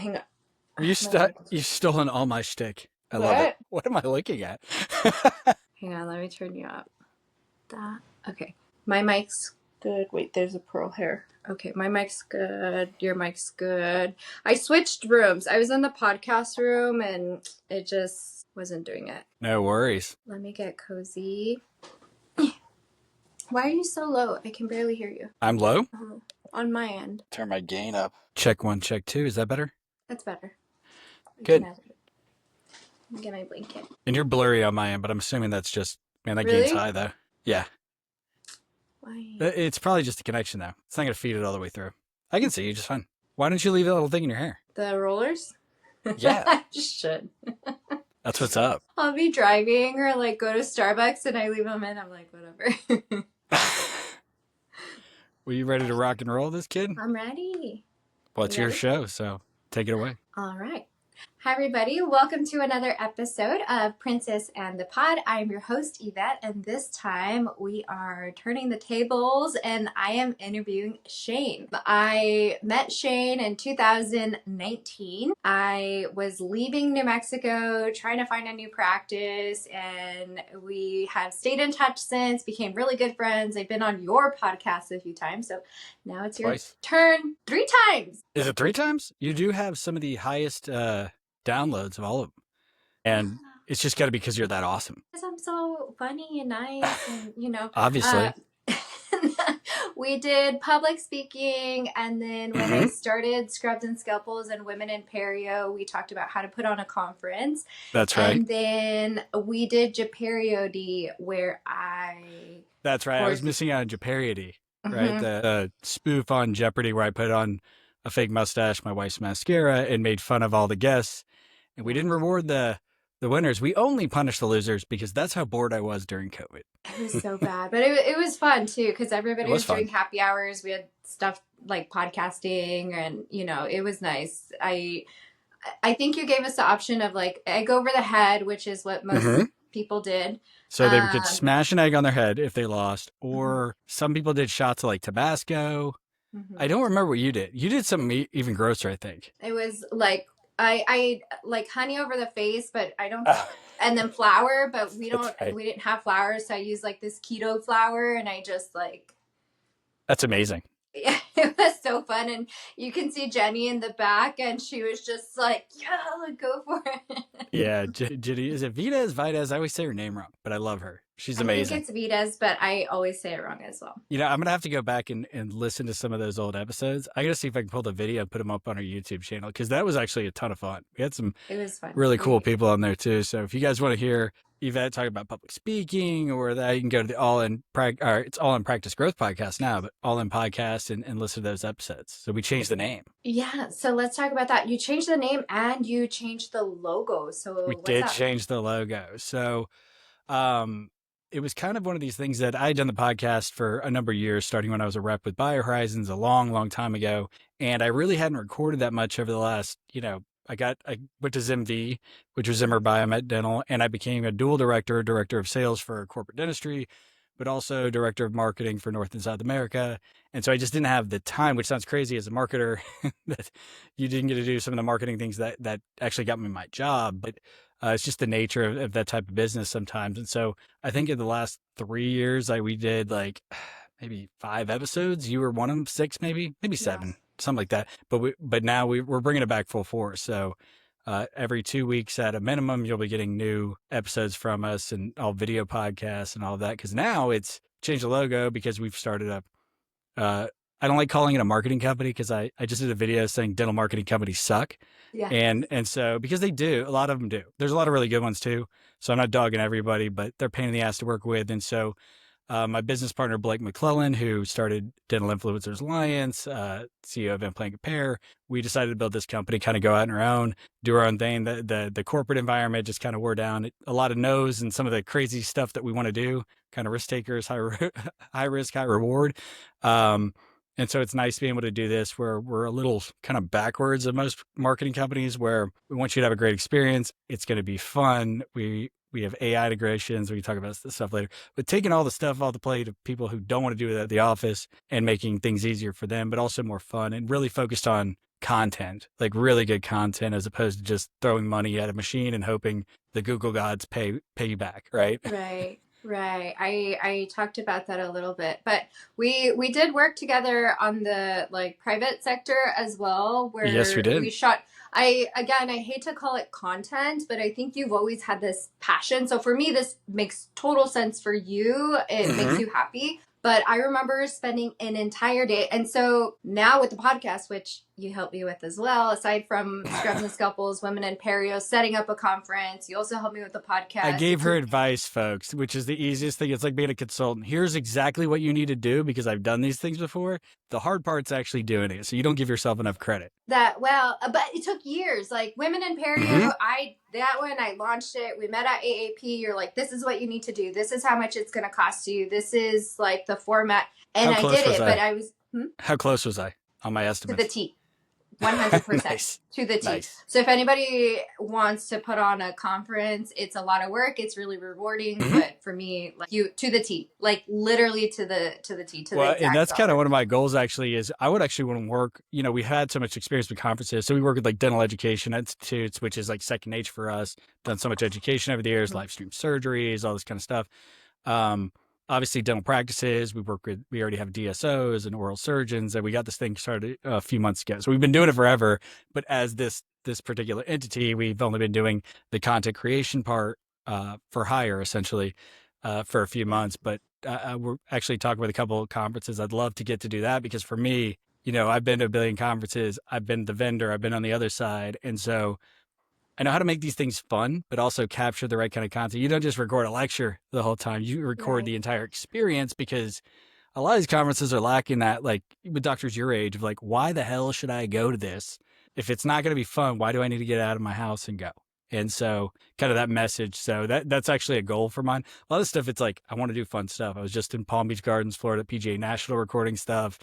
Hang on. You've stolen all my shtick. I love it. What am I looking at? Hang on, let me turn you up. Okay. My mic's good. Wait, there's a pearl hair. Okay, my mic's good. Your mic's good. I switched rooms. I was in the podcast room and it just wasn't doing it. No worries. Let me get cozy. Why are you so low? I can barely hear you. I'm low? On my end. Turn my gain up. Check 1, check 2. Is that better? That's better. Good. Let me get my blanket. And you're blurry on my end, but I'm assuming that's just, man, that Really? gain's high though. Yeah. Why? It's probably just a connection though. It's not going to feed it all the way through. I can see you just fine. Why don't you leave that little thing in your hair? The rollers? Yeah. I just should. That's what's up. I'll be driving or like go to Starbucks and I leave them in. I'm like, whatever. Were you ready to rock and roll this, kid? I'm ready. Well, it's your show, so take it away. All right. Hi, everybody. Welcome to another episode of Princess and the Pod. I'm your host, Yvette, and this time we are turning the tables and I am interviewing Shane. I met Shane in 2019. I was leaving New Mexico, trying to find a new practice, and we have stayed in touch since, became really good friends. I've been on your podcast a few times, so now it's your turn 3 times. Is it 3 times? You do have some of the highest downloads of all of them. And it's just got to be because you're that awesome. Because I'm so funny and nice and, you know. Obviously. We did public speaking, and then when I started Scrubs and Scalpels and Women in Perio, we talked about how to put on a conference. That's right. And then we did Japeriody where That's right. I was missing out on Japeriody, right? The spoof on Jeopardy where I put on a fake mustache, my wife's mascara, and made fun of all the guests. And we didn't reward the winners. We only punished the losers because that's how bored I was during COVID. It was so bad. But it was fun, too, because everybody was doing happy hours. We had stuff like podcasting, and, you know, it was nice. I think you gave us the option of, like, egg over the head, which is what most people did. So they could smash an egg on their head if they lost, or some people did shots of, like, Tabasco. I don't remember what you did. You did something even grosser, I think. It was like I like honey over the face, but I don't. And then flour, but we didn't have flour, so I used like this keto flour, and I just like. That's amazing. Yeah, it was so fun, and you can see Jenny in the back, and she was just like, "Yeah, go for it." Yeah, Jenny, is it Vides? I always say her name wrong, but I love her. She's amazing. I think it's Vides, but I always say it wrong as well. You know, I'm going to have to go back and listen to some of those old episodes. I got to see if I can pull the video and put them up on our YouTube channel, because that was actually a ton of fun. We had some really cool people on there, too. So if you guys want to hear Yvette talk about public speaking or that, you can go to the it's All in Practice Growth podcast now, but All in Podcast and listen to those episodes. So we changed the name. Yeah. So let's talk about that. You changed the name and you changed the logo. So we did change the logo. So, it was kind of one of these things that I had done the podcast for a number of years, starting when I was a rep with BioHorizons a long, long time ago. And I really hadn't recorded that much over the last, I went to ZimV, which was Zimmer Biomet Dental, and I became a dual director of sales for corporate dentistry, but also director of marketing for North and South America. And so I just didn't have the time, which sounds crazy as a marketer, that you didn't get to do some of the marketing things that actually got me my job. But it's just the nature of that type of business sometimes. And so I think in the last 3 years, we did like maybe 5 episodes. You were one of them, 6, maybe 7, something like that. But now we're bringing it back full force. So every 2 weeks at a minimum, you'll be getting new episodes from us and all video podcasts and all of that. Because now it's changed the logo because we've started up. I don't like calling it a marketing company because I just did a video saying dental marketing companies suck. Yeah. And so because they do, a lot of them do. There's a lot of really good ones too. So I'm not dogging everybody, but they're a pain in the ass to work with. And so my business partner, Blake McClellan, who started Dental Influencers Alliance, CEO of Implant Compare, we decided to build this company, kind of go out on our own, do our own thing. The corporate environment just kind of wore down. A lot of no's and some of the crazy stuff that we want to do, kind of risk takers, high risk, high reward. And so it's nice to be able to do this where we're a little kind of backwards of most marketing companies where we want you to have a great experience. It's going to be fun. We have AI integrations. We can talk about this stuff later, but taking all the stuff off the plate of people who don't want to do it at the office and making things easier for them, but also more fun and really focused on content, like really good content, as opposed to just throwing money at a machine and hoping the Google gods pay you back, right? Right, right. I talked about that a little bit, but we did work together on the like private sector as well, Yes, we where we did. shot. I hate to call it content, but I think you've always had this passion. So for me, this makes total sense for you. It makes Hmm. you happy. But I remember spending an entire day. And so now with the podcast, which you helped me with as well, aside from Scrubs and Scalpels, Women in Perio, setting up a conference, you also helped me with the I podcast. gave It's her a advice, folks, which is the easiest thing. It's like being a consultant. Here's exactly what you need to do because I've done these things before. The hard part's actually doing it. So you don't give yourself enough credit. that well, but it took years. Like Women in Hmm. Perio, I launched it. We met at AAP. You're like, this is what you need to do. This is how much it's going to cost you. This is like the format, and How I close did was it. But I? I was How close was I on my to the estimates? T. 100% Nice. to the T. Nice. So if anybody wants to put on a conference, it's a lot of work. It's really rewarding, Hmm. but for me, like you to the T, like literally to the T, to the Well, and exact that's kind of dollar. one of my goals actually is I would actually want to work, we had so much experience with conferences. So we work with like dental education institutes, which is like second nature for us. Done so much education over the years, Mhm. live stream surgeries, all this kind of stuff. Um, Obviously dental practices. We already have DSOs and oral surgeons, and we got this thing started a few months ago. So we've been doing it forever, but as this particular entity, we've only been doing the content creation part for hire essentially for a few months. But we're actually talking with a couple of conferences. I'd love to get to do that because for me, I've been to a billion conferences. I've been the vendor. I've been on the other side, and so I know how to make these things fun, but also capture the right kind of content. You don't just record a lecture the whole time. You record Right. the entire experience because a lot of these conferences are lacking that, like with doctors your age, of like, why the hell should I go to this? If it's not going to be fun, why do I need to get out of my house and go? And so kind of that message. So that's actually a goal for mine. A lot of stuff, it's like, I want to do fun stuff. I was just in Palm Beach Gardens, Florida, PGA National recording stuff.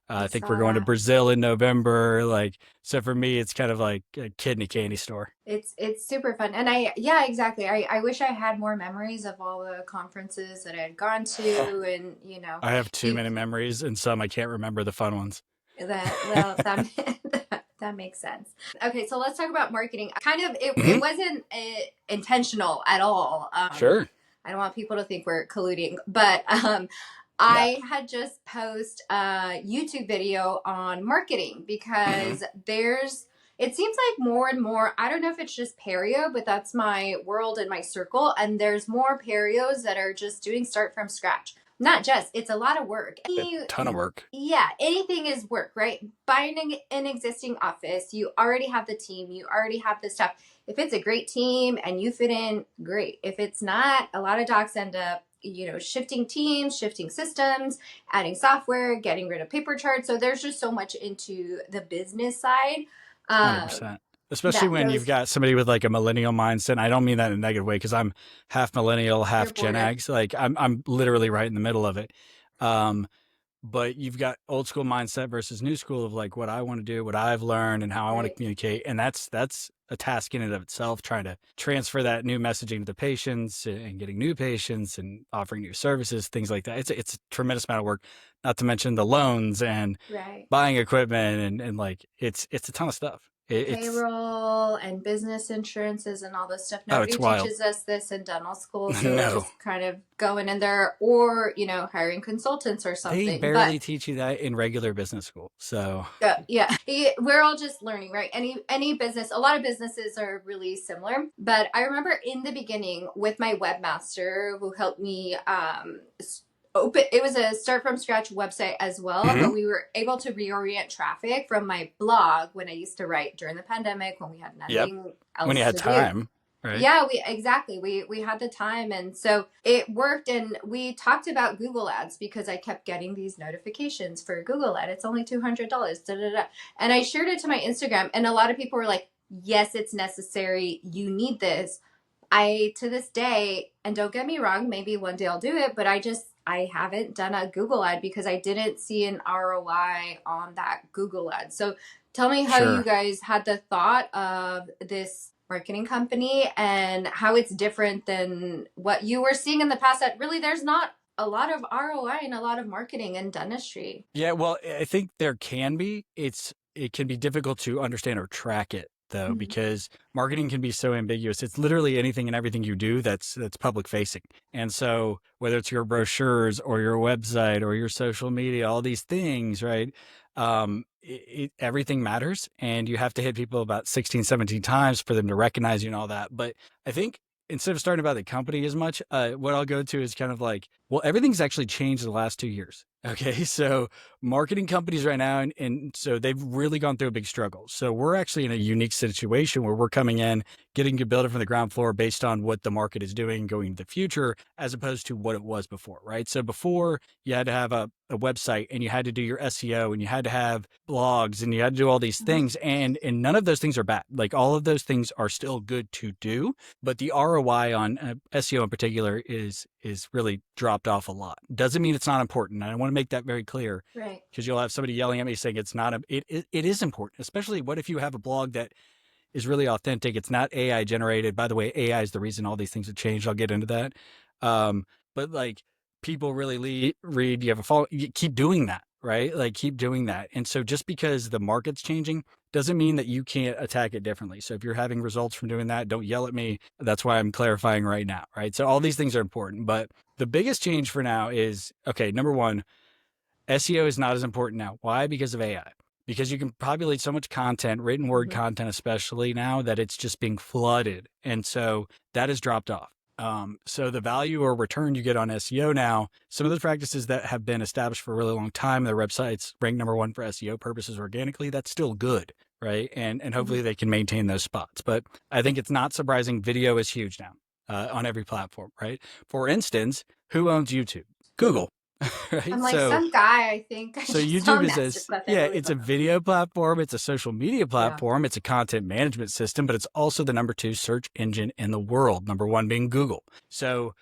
I I think we're saw going to that. Brazil in November. Like, so for me, it's kind of like a kidney candy store. It's super fun. And yeah, exactly. I wish I had more memories of all the conferences that I had gone to and I have too you many memories, and some I can't remember the fun ones. that well that makes sense. Okay, so let's talk about marketing. Kind of it Hmm. wasn't intentional at all. Sure. I don't want people to think we're colluding, but No. I had just posted a YouTube video on marketing Hmm. because it seems like more and more, I don't know if it's just perio, but that's my world and my circle. And there's more perios that are just doing start from scratch. Not just, it's a lot of work. A ton of work. Yeah, anything is work, right? Buying an existing office, you already have the team, you already have the stuff. If it's a great team and you fit in, great. If it's not, a lot of docs end up shifting teams, shifting systems, adding software, getting rid of paper charts. So there's just so much into the business side 100%. Especially that when you've goes got somebody with like a millennial mindset. And I don't mean that in a negative way because I'm half millennial, your half Gen border. X. Like I'm literally right in the middle of it. Um, but you've got old school mindset versus new school of like what I want to do, what I've learned, and how I want to Right. communicate. And that's a task in and of itself, trying to transfer that new messaging to the patients and getting new patients and offering new services, things like that. It's a tremendous amount of work, not to mention the loans and Right. buying equipment and like it's a ton of stuff. It's Payroll and business insurances and all this stuff. oh, it's Nobody wild. teaches us this in dental school, so we're No, just kind of going in there or, hiring consultants or they something. But barely teach you that in regular business school. So yeah, we're all just learning, right? Any business, a lot of businesses are really similar. But I remember in the beginning with my webmaster who helped me open. It was a start from scratch website as well, mhm. but we were able to reorient traffic from my blog when I used to write during the pandemic when we had Yep, nothing when you else had to do. time, right? Yeah, we had the time, and so it worked. And we talked about Google Ads because I kept getting these notifications for Google Ad. It's only $200. Da, da, da. And I shared it to my Instagram, and a lot of people were like, "Yes, it's necessary. You need this." I to this day, and don't get me wrong, maybe one day I'll do it, but I haven't done a Google ad because I didn't see an ROI on that Google ad. So tell me how you Sure. guys had the thought of this marketing company and how it's different than what you were seeing in the past that really there's not a lot of ROI and a lot of marketing in dentistry. Yeah, well, I think there can be. It's it can be difficult to understand or track it though, Mhm. because marketing can be so ambiguous. It's literally anything and everything you do that's public facing. And so whether it's your brochures or your website or your social media, all these things, right? Everything matters, and you have to hit people about 16, 17 times for them to recognize you and all that. But I think instead of starting about the company as much, what I'll go to is kind of like, well, everything's actually changed in the last 2 years. Okay. So marketing companies right now, and so they've really gone through a big struggle. So we're actually in a unique situation where we're coming in, getting to build it from the ground floor based on what the market is doing going into the future, as opposed to what it was before, right? So before you had to have a website and you had to do your SEO and you had to have blogs and you had to do all these Mhm. things. And none of those things are bad. Like all of those things are still good to do, but the ROI on SEO in particular is really dropped off a lot. Doesn't mean it's not important. I want to make that very clear, Right. because you'll have somebody yelling at me saying it's not. It is important, especially what if you have a blog that is really authentic. It's not AI generated. By the way, AI is the reason all these things have changed. I'll get into that. But like people really read, you have a follow, you keep doing that, right? Like keep doing that. And so just because the market's changing doesn't mean that you can't attack it differently. So if you're having results from doing that, don't yell at me. That's why I'm clarifying right now, right? So all these things are important, but the biggest change for now is, okay, number one, SEO is not as important now. Why? Because of AI. Because you can populate so much content, written word Mhm. content, especially now, that it's just being flooded. And so that has dropped off. So the value or return you get on SEO now, some of those practices that have been established for a really long time, their websites rank number one for SEO purposes organically, that's still good, right? And Mhm. hopefully they can maintain those spots. But I think it's not surprising video is huge now on every platform, right? For instance, who owns YouTube? Google, I'm right? like some guy, I think I So just saw YouTube on is Masterclass. I yeah, really it's a don't know. video platform, it's a social media Yeah. platform, it's a content management system, but it's also the number two search engine in the world, number one being Google. So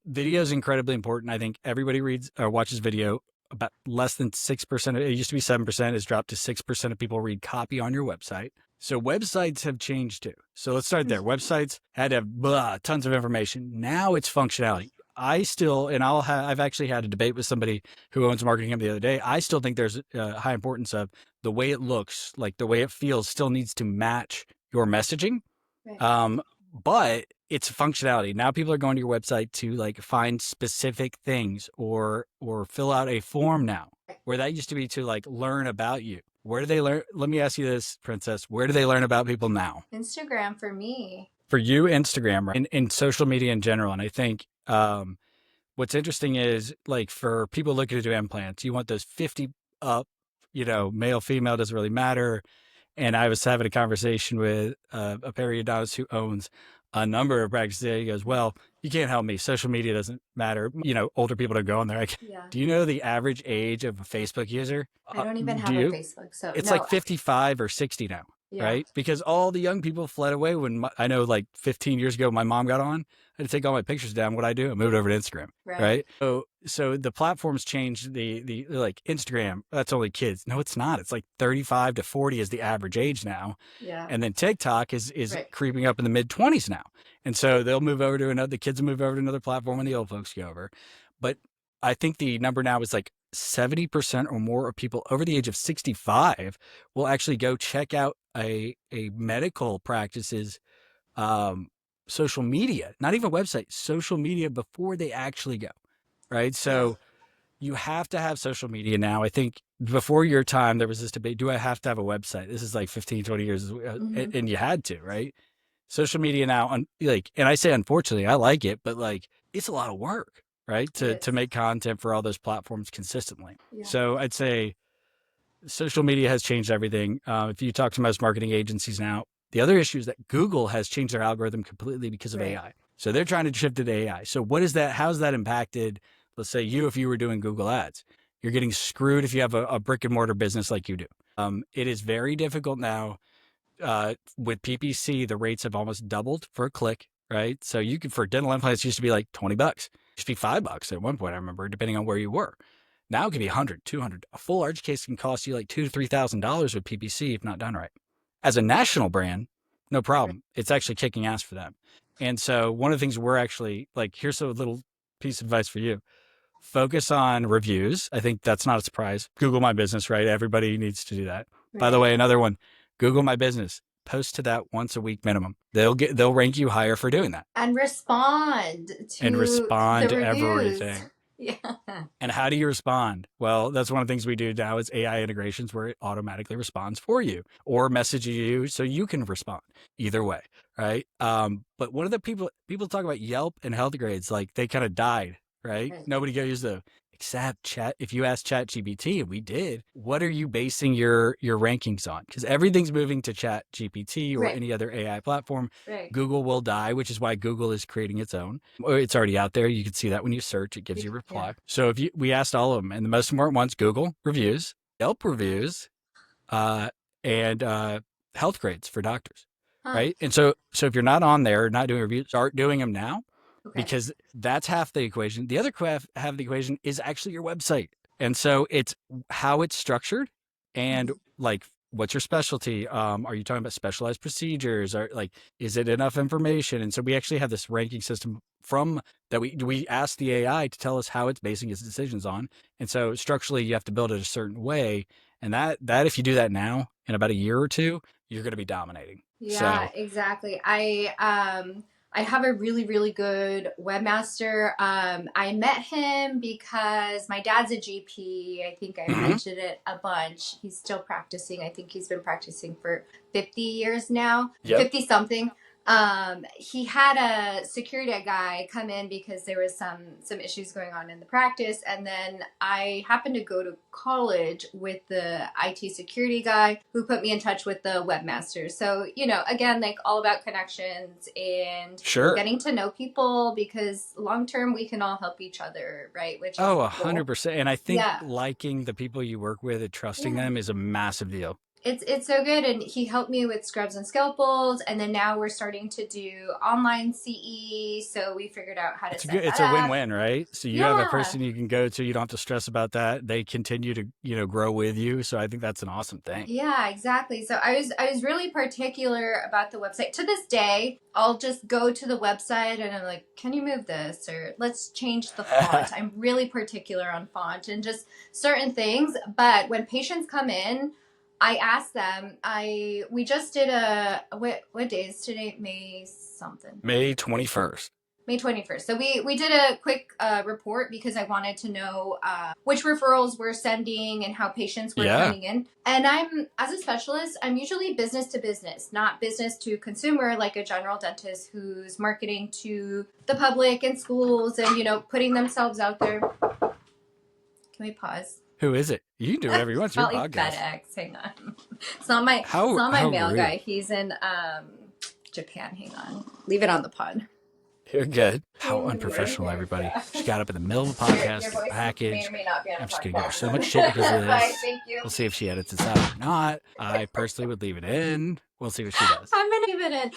video is incredibly important. I think everybody reads or watches video. About less than 6%, it used to be 7%, has dropped to 6% of people read copy on your website. So websites have changed too. So let's start there. Websites had to have tons of information. Now it's functionality. I still, and I've actually had a debate with somebody who owns a marketing company the other day. I still think there's a high importance of the way it looks, like the way it feels, still needs to match your messaging. Right. Um, but it's functionality. Now people are going to your website to like find specific things or fill out a form now, where that used to be to like learn about you. Where do they learn? Let me ask you this, Princess. Where do they learn about people now? Instagram for me. For you, Instagram, right? In social media in general. And I think what's interesting is like for people looking to do implants, you want those 50 up, male, female, doesn't really matter. And I was having a conversation with a periodontist who owns a number of practices. He goes, well, you can't help me. Social media doesn't matter. Older people don't go on there. Like, Yeah. do you know the average age of a Facebook user? I don't even Do have a you? Facebook, so It's like no. 55 or 60 now, Yeah. right? Because all the young people fled away when I know like 15 years ago, my mom got on. I had to take all my pictures down. What I do? I moved over to Instagram, Right. right? So the platforms changed the like Instagram. That's only kids. No, it's not. It's like 35 to 40 is the average age now. Yeah. And then TikTok is Right. creeping up in the mid 20s now. And so they'll move over to another, the kids will move over to another platform when the old folks go over. But I think the number now is like 70% or more of people over the age of 65 will actually go check out a medical practice's um, social media, not even website, social media before they actually go. Right. Yeah. So you have to have social media now. I think before your time, there was this debate, do I have to have a website? This is like 15, 20 years, Mm-hmm. and you had to, right? Social media now, and I say unfortunately, I like it, but like it's a lot of work, right? It To is. make content for all those platforms consistently. Yeah. So I'd say social media has changed everything. If you talk to most marketing agencies now, the other issue is that Google has changed their algorithm completely because of Right. AI. So they're trying to shift it to AI. So what is that? How's that impacted? Let's say if you were doing Google ads, you're getting screwed if you have a brick and mortar business like you do. It is very difficult now with PPC, the rates have almost doubled for a click, right? So you could, for dental implants, it used to be like $20. It used to be $5 at one point, I remember, depending on where you were. Now it could be 100, 200. A full arch case can cost you like $2,000 to $3,000 with PPC if not done right. As a national brand, no Right. problem. It's actually kicking ass for them. And so one of the things we're actually like, here's a little piece of advice for you. Focus on reviews. I think that's not a surprise. Google My Business, right? Everybody needs to do that. By the Right. way, another one, Google My Business. Post to that once a week minimum. They'll rank you higher for doing that And respond and to the respond to reviews. everything. Yeah. And how do you respond? Well, that's one of the things we do now is AI integrations where it automatically responds for you or messages you so you can respond either way, right? But one of the people talk about Yelp and health grades like they kind of died, right? Right. Nobody goes to except chat. If you ask Chat GPT, and we did, what are you basing your rankings on? Because everything's moving to Chat GPT or Right. any other AI platform. Right. Google will die, which is why Google is creating its own. It's already out there. You can see that when you search, it gives you a Yeah. reply. So we asked all of them, and the most important ones: Google reviews, Yelp reviews, uh, and health grades for doctors, Huh. right? And so if you're not on there, not doing reviews, start doing them now Okay. because that's half the equation. The other half of the equation is actually your website, and so it's how it's structured and like what's your specialty. Are you talking about specialized procedures or like is it enough information? And so we actually have this ranking system from that we ask the AI to tell us how it's basing its decisions on. And so structurally you have to build it a certain way. And that if you do that now in about a year or two, you're going to be dominating. Yeah, So exactly. I have a really, really good webmaster. I met him because my dad's a GP. I think I've mhm. mentioned it a bunch. He's still practicing. I think he's been practicing for 50 years now, Yep. 50 something. He had a security guy come in because there was some issues going on in the practice, and then I happened to go to college with the IT security guy who put me in touch with the webmaster. So again, like all about connections and Sure. getting to know people because long term we can all help each other, right? Which is Oh, the goal. 100%. And I think Yeah. liking the people you work with and trusting Yeah. them is a massive deal. It's so good, and he helped me with scrubs and scalpels, and then now we're starting to do online CE, so we figured out how to set It's that a up. win-win, right? So you have a Yeah. person you can go to, you don't have to stress about that. They continue to, grow with you. So I think that's an awesome thing. Yeah, exactly. So I was really particular about the website. To this day, I'll just go to the website and I'm like, "Can you move this?" or "Let's change the font." I'm really particular on font and just certain things, but when patients come in, I ask them. I we just did what day is today? May something. May 21st. May 21st. So we did a quick report because I wanted to know which referrals we're sending and how patients were Yeah. coming in. And as a specialist, I'm usually business to business, not business to consumer like a general dentist who's marketing to the public and schools and, putting themselves out there. Can we pause? Who is it? You can do whatever you want. It's It's your probably podcast. FedEx. Hang on. It's not my How mail rude. guy. He's in Japan. Hang on. Leave it on the pod. You're good. How Can you hear? unprofessional, everybody. Yeah. She got up in the middle of a Your podcast, voice may or package. may not be on a I'm just going to give her podcast. so much shit because of Bye. this. Thank you. We'll see if she edits this out or not. I personally would leave it in. We'll see what she does. I'm gonna leave it in.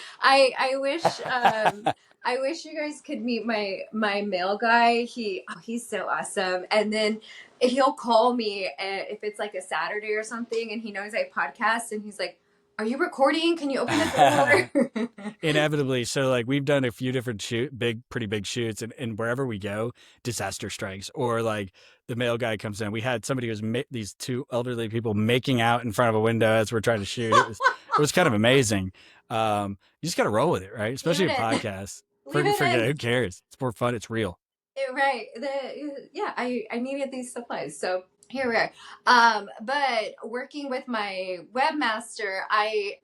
I wish you guys could meet my mail guy. He's so awesome. And then he'll call me if it's like a Saturday or something, and he knows I podcast, and he's like, "Are you recording? Can you open the door?" Inevitably. So like we've done a few different pretty big shoots and wherever we go, disaster strikes or like the mail guy comes in. We had somebody who was these two elderly people making out in front of a window as we're trying to shoot. It was kind of amazing. You just got to roll with it, right? Leave Especially it a in. podcast. Leave it Forget it. in. Who cares? It's more fun. It's real. Right. I needed these supplies, so here we are. But working with my webmaster,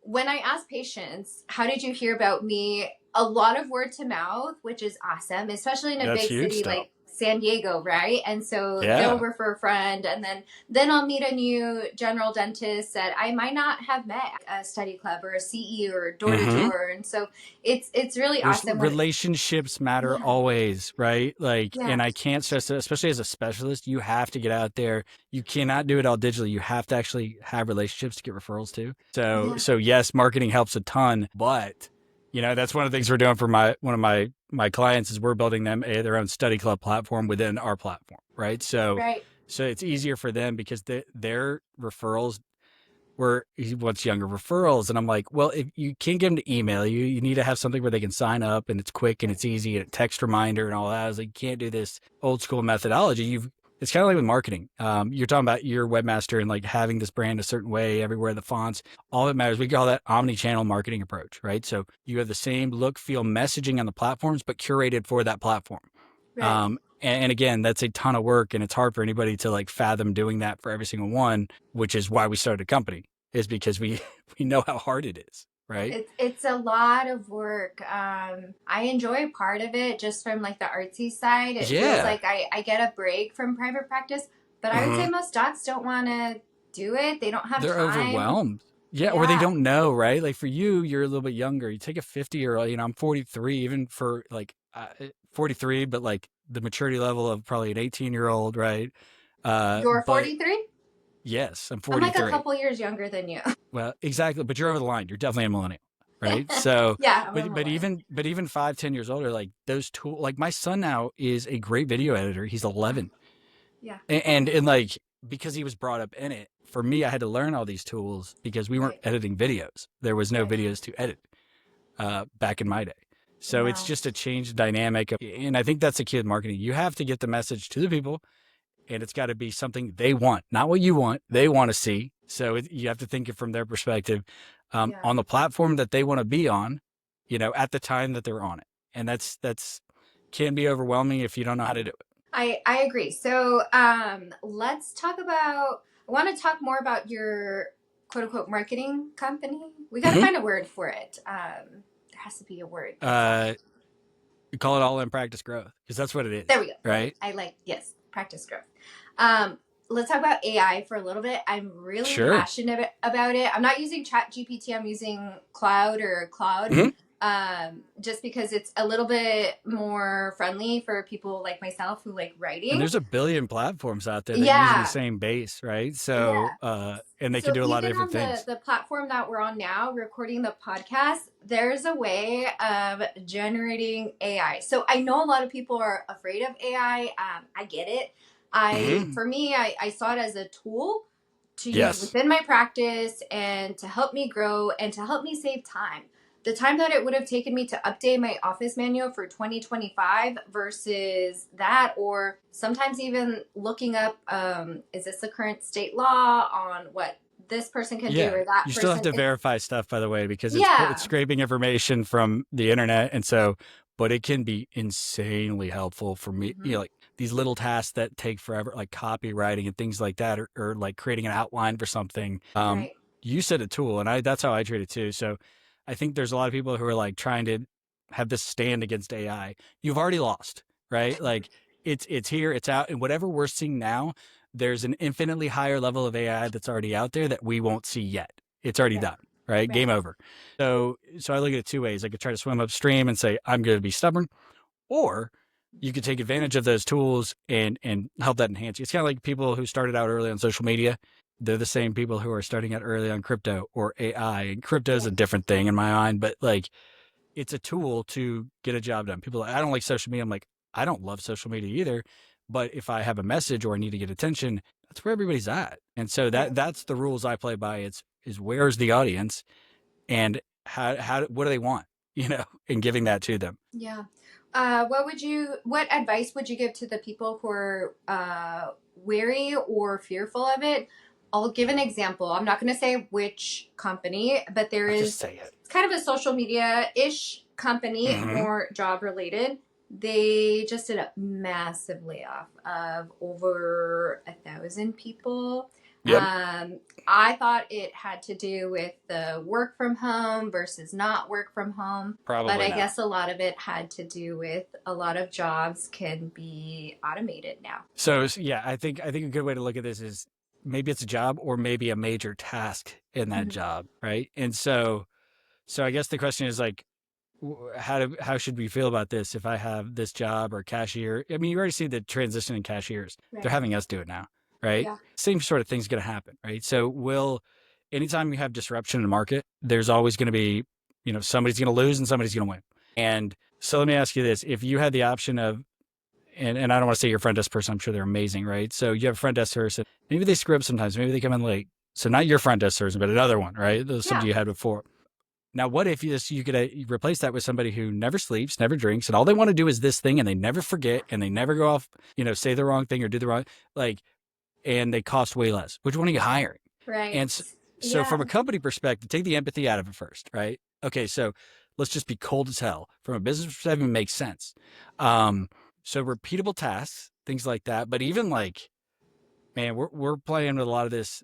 when I ask patients, how did you hear about me? A lot of word to mouth, which is awesome, especially in a That's big huge city stuff. like San Diego, right? And so they'll Yeah. refer a friend, and then I'll meet a new general dentist that I might not have met at a study club or a CE or door to Mm-hmm. door, and so it's really There's awesome when relationships matter yeah, always, right? Like, yeah, and I can't stress it, especially as a specialist, you have to get out there. You cannot do it all digitally. You have to actually have relationships to get referrals to. yeah. So yes, marketing helps a ton, but that's one of the things we're doing for one of my clients is we're building them their own study club platform within our platform, right? Right. So it's easier for them because their referrals where he wants younger referrals. And I'm like, well, if you can't get them to email you, you need to have something where they can sign up and it's quick and it's easy and a text reminder and all that. I was like, you can't do this old school methodology. it's kind of like with marketing. You're talking about your webmaster and like having this brand a certain way everywhere, the fonts, all that matters. We call that omni-channel marketing approach, right? So you have the same look, feel, messaging on the platforms, but curated for that platform. Right. And again, that's a ton of work, and it's hard for anybody to like fathom doing that for every single one, which is why we started a company, is because we we know how hard it is, right? It's a lot of work. I enjoy part of it just from like the artsy side. It feels Yeah. like I get a break from private practice, but I would say Mhm. most docs don't want to do it. They don't have They're time. overwhelmed. Yeah, or they Yeah. don't know, right? Like for you, you're a little bit younger. You take a 50-year-old, I'm 43, even for like 43, but like the maturity level of probably an 18-year-old, right? You're But 43? yes, I'm I'm like a 43. couple years younger than you. Well, exactly, but you're over the line. You're definitely a millennial, right? So, Yeah, I'm a but millennial. even 5, 10 years older, like those tools. Like my son now is a great video editor. He's Oh, 11, yeah, and like because he was brought up in it. For me, I had to learn all these tools because we weren't right, editing videos. There was no right. videos to edit back in my day. So it's No. just a change dynamic, and I think that's the key with marketing. You have to get the message to the people, and it's got to be something they want, not what you want. They want to see. So you have to think it from their perspective, Yeah. on the platform that they want to be on, at the time that they're on it, and that's can be overwhelming if you don't know how to do it. I agree. So let's talk about. I want to talk more about your quote unquote marketing company. We got to Mm-hmm. find a word for it. There has to be a word. Uh, we call it all in practice growth because that's what it There is, we go. right? I like yes, practice growth. Um, let's talk about AI for a little bit. I'm really Sure. passionate about it. I'm not using Chat GPT. I'm using Cloud or Cloud. Mm-hmm. Just because it's a little bit more friendly for people like myself who like And writing. there's a billion platforms out there that are using the Yeah, same base, right? So, yeah. and they can So do a lot of even different on the things. the platform that we're on now, recording the podcast, there's a way of generating AI. So I know a lot of people are afraid of AI. I get it. Mm-hmm. For me, I saw it as a tool to use Yes. within my practice and to help me grow and to help me save time. The time that it would have taken me to update my office manual for 2025 versus that, or sometimes even looking up, is this the current state law on what this person can do Yeah. or that You still have person? to verify stuff, by the way, because it's Yeah, scraping information from the internet, and so, but it can be insanely helpful for me. hmm Like these little tasks that take forever, like copywriting and things like that, or like creating an outline for something. right. You said a tool, and that's how I treat it too. So, I think there's a lot of people who are like trying to have this stand against AI. You've already lost, right? Like it's here, it's out, and whatever we're seeing now, there's an infinitely higher level of AI that's already out there that we won't see yet. It's already Right, done, right? Game right. over. So I look at it two ways. I could try to swim upstream and say I'm going to be stubborn, or you could take advantage of those tools and help that enhance you. It's kind of like people who started out early on social media. They're the same people who are starting out early on crypto or AI. And crypto is Yeah, a different thing in my mind, but like it's a tool to get a job done. People are like, I don't like social media. I'm like, I don't love social media either. But if I have a message or I need to get attention, that's where everybody's at. And so right. that's the rules I play by. Is where's the audience and how what do they want, and giving that to them. Yeah. What advice would you give to the people who are wary or fearful of it? I'll give an example. I'm not going to say which company, but there I'll just is, say it. it's kind of a social media ish company, Mm-hmm. more job related. They just did a massive layoff of over 1,000 people. Yep. I thought it had to do with the work from home versus not work from home, but Probably I not. guess a lot of it had to do with a lot of jobs can be automated now. So yeah, I think a good way to look at this is maybe it's a job or maybe a major task in that Mhm. job, right? And so I guess the question is like, how should we feel about this if I have this job or cashier? I mean, you already see the transition in cashiers. They're Right. having us do it now, right? Yeah. Same sort of thing's going to happen, right? So anytime you have disruption in the market, there's always going to be, somebody's going to lose and somebody's going to win. And so let me ask you this: if you had the option of, and I don't want to say you're a front desk person, I'm sure they're amazing, right? So you have a front desk person, maybe they screw up sometimes, maybe they come in late. So not your front desk person, but another one, right? Yeah. Somebody you had before. Now, what if you could replace that with somebody who never sleeps, never drinks, and all they want to do is this thing, and they never forget, and they never go off, say the wrong thing or do the wrong, like, and they cost way less. Which one are you hiring? Right. And so Yeah. from a company perspective, take the empathy out of it first, right? Okay, so let's just be cold as hell. From a business perspective, it makes sense. So repeatable tasks, things like that. But even like, man, we're playing with a lot of this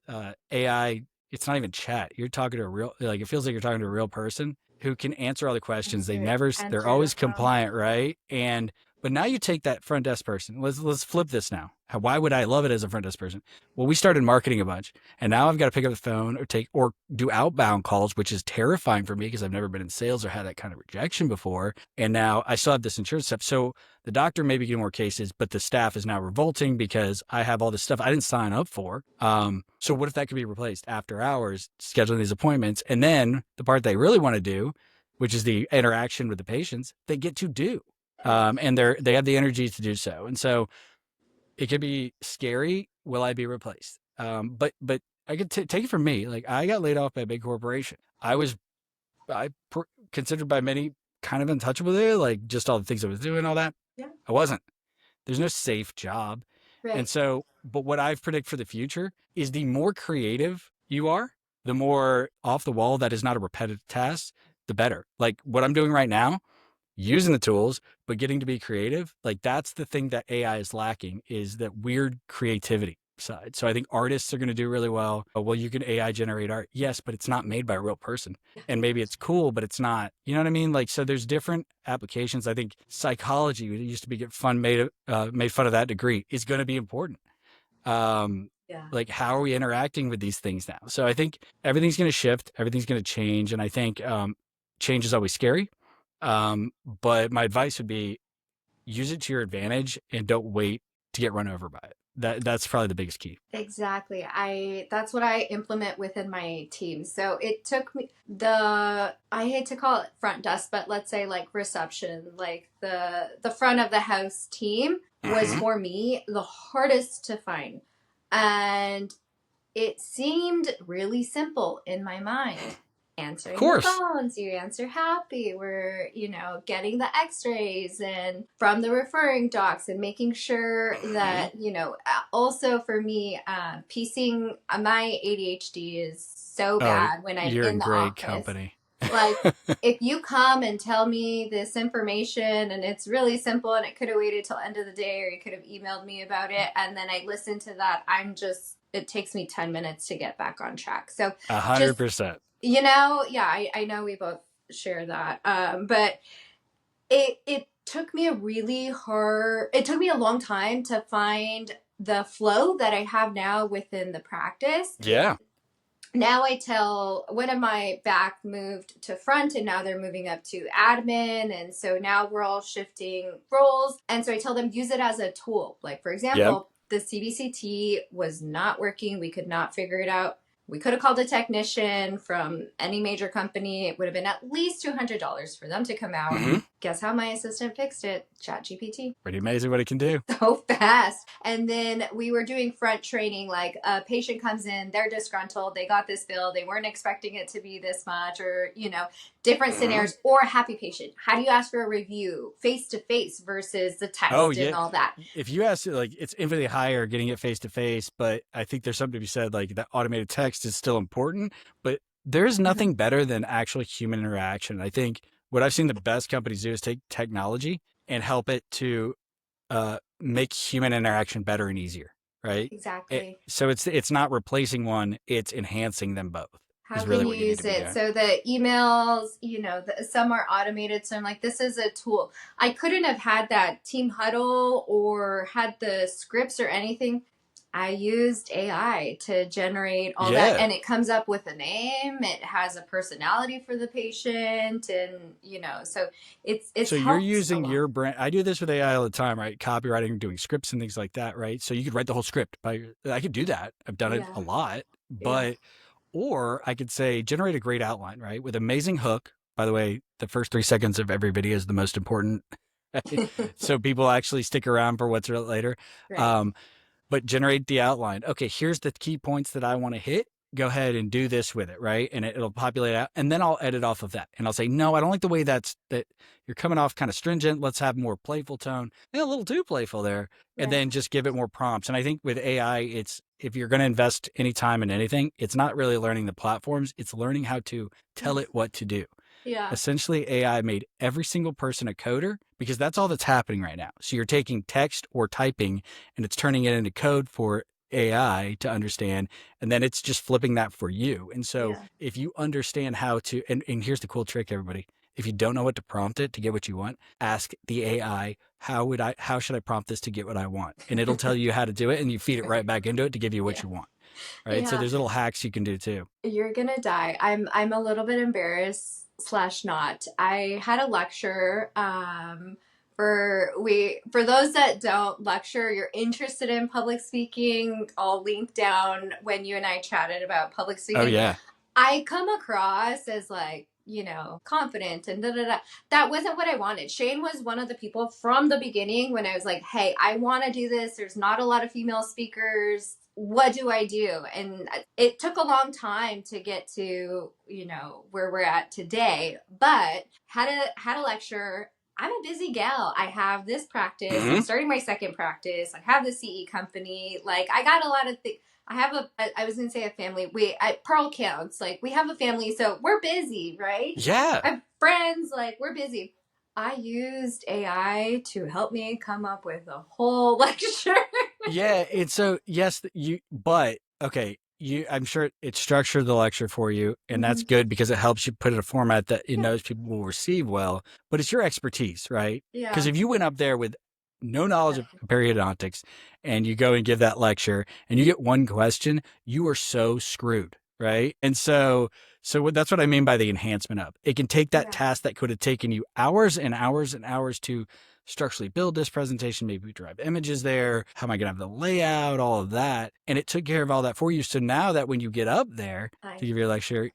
AI. It's not even chat. You're talking to a real, like it feels like you're talking to a real person who can answer all the questions. They're Answer the always phone. compliant, right? But now you take that front desk person. Let's flip this now. Why would I love it as a front desk person? Well, we started marketing a bunch, and now I've got to pick up the phone or do outbound calls, which is terrifying for me because I've never been in sales or had that kind of rejection before. And now I still have this insurance stuff. So the doctor may be getting more cases, but the staff is now revolting because I have all this stuff I didn't sign up for. So what if that could be replaced after hours, scheduling these appointments, and then the part they really want to do, which is the interaction with the patients, they get to do, and they have the energy to do so. And so it could be scary. Will I be replaced? But I could take it from me. Like I got laid off by a big corporation. I considered by many kind of untouchable there, like just all the things I was doing, all that. Yeah. I wasn't. There's no safe job. And Right. so, but what I've predicted for the future is the more creative you are, the more off the wall that is not a repetitive task, the better. Like what I'm doing right now, using the tools, but getting to be creative, like that's the thing that AI is lacking is that weird creativity side. So I think artists are going to do really well. Oh, well, you can AI generate art. Yes, but it's not made by a real person. And maybe it's cool, but it's not. You know what I mean? Like, so there's different applications. I think psychology, it used to be made fun of that degree, is going to be important. Yeah. Like how are we interacting with these things now? So I think everything's going to shift, everything's going to change. And I think change is always scary. But my advice would be use it to your advantage and don't wait to get run over by it. That's probably the biggest key. Exactly. That's what I implement within my team. So it took me I hate to call it front desk, but let's say like reception, like the front of the house team was Mm-hmm. for me the hardest to find. And it seemed really simple in my mind. Of Answering the course. phones, you answer happy. We're, getting the x-rays and from the referring docs and making sure Mm-hmm. that, also for me, piecing my ADHD is so Oh, bad when I'm you're in in the great office. company. Like, if you come and tell me this information and it's really simple and it could have waited till end of the day or you could have emailed me about it and then I listen to that, it takes me 10 minutes to get back on track. So A just, 100%. yeah, I know we both share that. But it took me it took me a long time to find the flow that I have now within the practice. Yeah. Now I tell one of my back moved to front and now they're moving up to admin. And so now we're all shifting roles. And so I tell them use it as a tool. Like, for Yep. example, the CBCT was not working. We could not figure it out. We could have called a technician from any major company. It would have been at least $200 for them to come out. Mm-hmm. Guess how my assistant fixed it? ChatGPT. Pretty amazing what it can do. So fast. And then we were doing front training, like a patient comes in, they're disgruntled, they got this bill, they weren't expecting it to be this much, or, different Mm-hmm. scenarios, or a happy patient. How do you ask for a review face to face versus the Oh, text and yeah. all that? If you ask, like, it's infinitely higher getting it face to face, but I think there's something to be said, like, that automated text is still important, but there's nothing better than actual human interaction. I think what I've seen the best companies do is take technology and help it to make human interaction better and easier, right? Exactly. So it's not replacing one, it's enhancing them both How is really can you what you need to use be it? doing. So the emails, some are automated. So I'm like, this is a tool. I couldn't have had that team huddle or had the scripts or anything. I used AI to generate all that, Yeah. and it comes up with a name. It has a personality for the patient, and so it's So you're helped a using lot. your brand. I do this with AI all the time, right? Copywriting, doing scripts and things like that, right? So you could write the whole script I could do that. I've done it a Yeah, lot, yeah. or I could say generate a great outline, right? With amazing hook. By the way, the first 3 seconds of every video is the most important. So people actually stick around for what's later. Right. Um, but generate the outline. Okay, here's the key points that I want to hit. go ahead and do this with it, right? And it'll populate out, and then I'll edit off of that, and I'll say, no, I don't like the way that you're coming off kind of stringent. Let's have more playful tone. Yeah, a little too playful there, and Right. then just give it more prompts. And I think with AI, it's if you're going to invest any time in anything, it's not really learning the platforms; it's learning how to tell it what to do. Yeah. Essentially, AI made every single person a coder because that's all that's happening right now. So you're taking text or typing and it's turning it into code for AI to understand, and then it's just flipping that for you. And so Yeah. if you understand how to, and here's the cool trick, everybody. If you don't know what to prompt it to get what you want, ask the AI, how should I prompt this to get what I want? And it'll tell you how to do it, and you feed it right back into it to give you what Yeah. you want. Right. So Yeah. there's little hacks you can do too. You're gonna die. I'm a little bit embarrassed slash not. I had a lecture for those that don't lecture, you're interested in public speaking, I'll link down when you and I chatted about public Oh, speaking. yeah. I come across as like, confident and da da da. That wasn't what I wanted. Shane was one of the people from the beginning when I was like, hey, I want to do this. There's not a lot of female speakers. What do I do? And it took a long time to get to, where we're at today, but had a lecture. I'm a busy gal. I have this practice. I'm Mm-hmm. starting my second practice. I have the CE company. Like I got a lot of things. I have I was going to say a family. Pearl counts. Like we have a family, so we're busy, right? Yeah. I have friends, like we're busy. I used AI to help me come up with a whole lecture. Yeah, it's so yes, but okay, I'm sure it structured the lecture for you, and that's Mhm. good because it helps you put it in a format that it Yeah. knows people will receive well. But it's your expertise, right? Because Yeah. if you went up there with no knowledge of periodontics and you go and give that lecture and you get one question, you are so screwed, right? And that's what I mean by the enhancement of. It can take that Yeah. task that could have taken you hours and hours and hours to structurally build this presentation. Maybe we drive images there. How am I going to have the layout, all of that? And it took care of all that for you. So now that when you get up there I to give your lecture,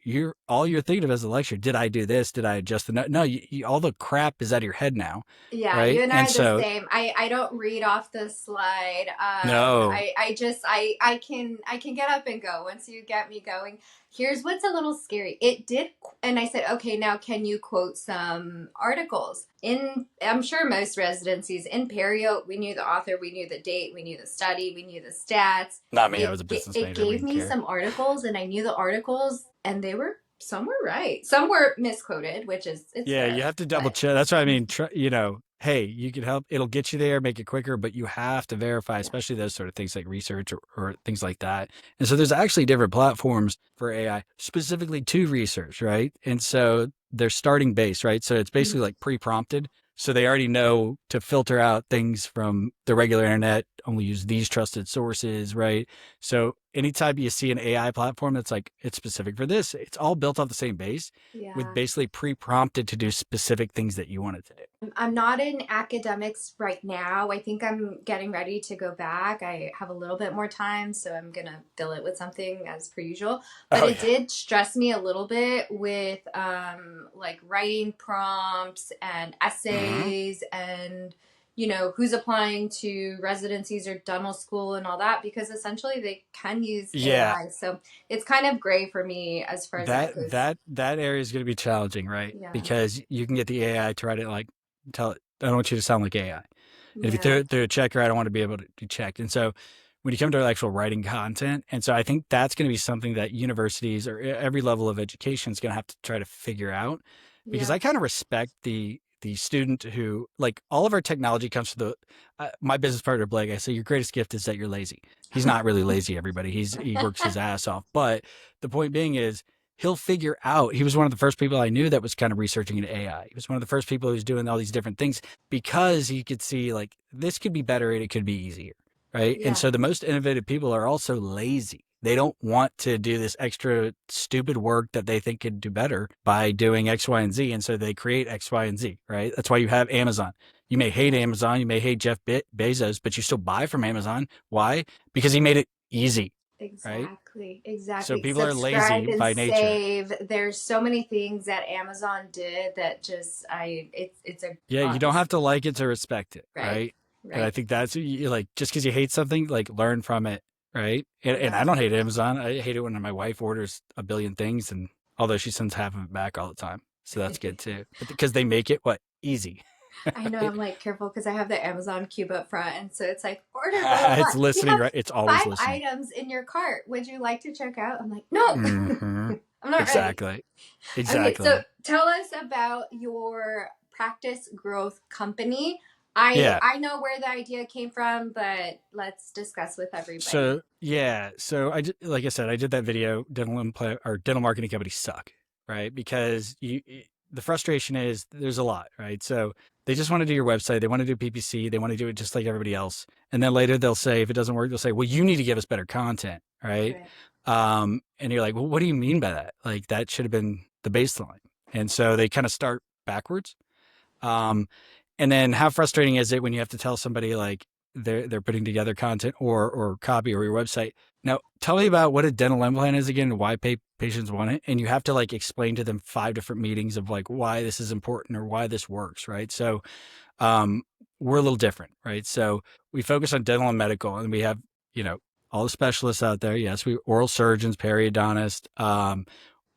all you're thinking of as a lecture, did I do this? Did I adjust the note? No, all the crap is out of your head now. Yeah, you Right. and I And are the so, same. I don't read off the slide. no. I can get up and go once you get me going. Here's what's a little scary. It did, and I said, okay, now can you quote some articles? I'm sure most residencies in Perio, we knew the author, we knew the date, we knew the study, we knew the stats. Not me. I was a business It major. We gave didn't me care. some articles, and I knew the articles, and some were right, some were misquoted, which is it's Yeah, you fair, have to double but check. That's what I mean. Hey, you can help. It'll get you there, make it quicker, but you have to verify, yeah. especially those sort of things like research or things like that. And so there's actually different platforms for AI specifically to research, right? And so they're starting base, right? So it's basically Mhm. like pre-prompted. So they already know to filter out things from the regular internet, only use these trusted sources, right? So anytime you see an AI platform that's like, it's specific for this, it's all built off the same base with Yeah. basically pre-prompted to do specific things that you want it to do. I'm not in academics right now. I think I'm getting ready to go back. I have a little bit more time, so I'm going to fill it with something as per usual. But Oh it yeah. did stress me a little bit with like writing prompts and Mm-hmm. essays and who's applying to residencies or dental school and all that because essentially they can use Yeah. AI. So it's kind of gray for me as far as that That goes. that that area is going to be challenging, right? Yeah. Because you can get the AI to write it like tell it, I don't want you to sound like AI. And if you throw Yeah. it through a checker, I don't want to be able to be checked. And so when you come to actual writing content, and so I think that's going to be something that universities or every level of education is going to have to try to figure out, because Yeah. I kind of respect the student who like all of our technology comes from the my business partner Blake. I say your greatest gift is that you're lazy. He's not really lazy, everybody. He works his ass off. But the point being is he'll figure out. He was one of the first people I knew that was kind of researching into AI. He was one of the first people who was doing all these different things because he could see like this could be better and it could be easier, right? And Yeah. so the most innovative people are also lazy. They don't want to do this extra stupid work that they think could do better by doing X, Y, and Z. And so they create X, Y, and Z, right? That's why you have Amazon. You may hate Amazon, you may hate Jeff Bezos, but you still buy from Amazon. Why? Because he made it easy, right? Exactly, So exactly. people are Subscribe lazy and by nature. save. There's so many things that Amazon did that just it's a Yeah, you don't have to like it to respect it, right, right? And I right. think that's like just because you hate something, like learn from it right? And I Yeah. don't hate Amazon. I hate it when my wife orders a billion things, and although she sends half of it back all the time, so that's good too. But because they make it what easy, I know, right? I'm like careful because I have the Amazon cube up front, and so it's like order blah blah blah. It's You listening, have right? It's always 5 listening. items in your cart. Would you like to check out? I'm like, no, Hmm. I'm not ready. Exactly. Okay, so Exactly. tell us about your practice growth company. I Yeah. I know where the idea came from, but let's discuss with everybody. So yeah, so like I said, I did that video. Dental implant or dental marketing companies suck, right? Because the frustration is there's a lot, right? So they just want to do your website, they want to do PPC, they want to do it just like everybody else, and then later they'll say if it doesn't work, they'll say, well, you need to give us better content, right? Right. And you're like, well, what do you mean by that? Like that should have been the baseline, and so they kind of start backwards. Um, and then how frustrating is it when you have to tell somebody like they're putting together content or copy or your website. Now, tell me about what a dental implant is again and why patients want it. And you have to like explain to them 5 different meetings of like why this is important or why this works, right? So um, we're a little different, right? So we focus on dental and medical, and we have, you know, all the specialists out there. Yes, we oral surgeons, periodontists,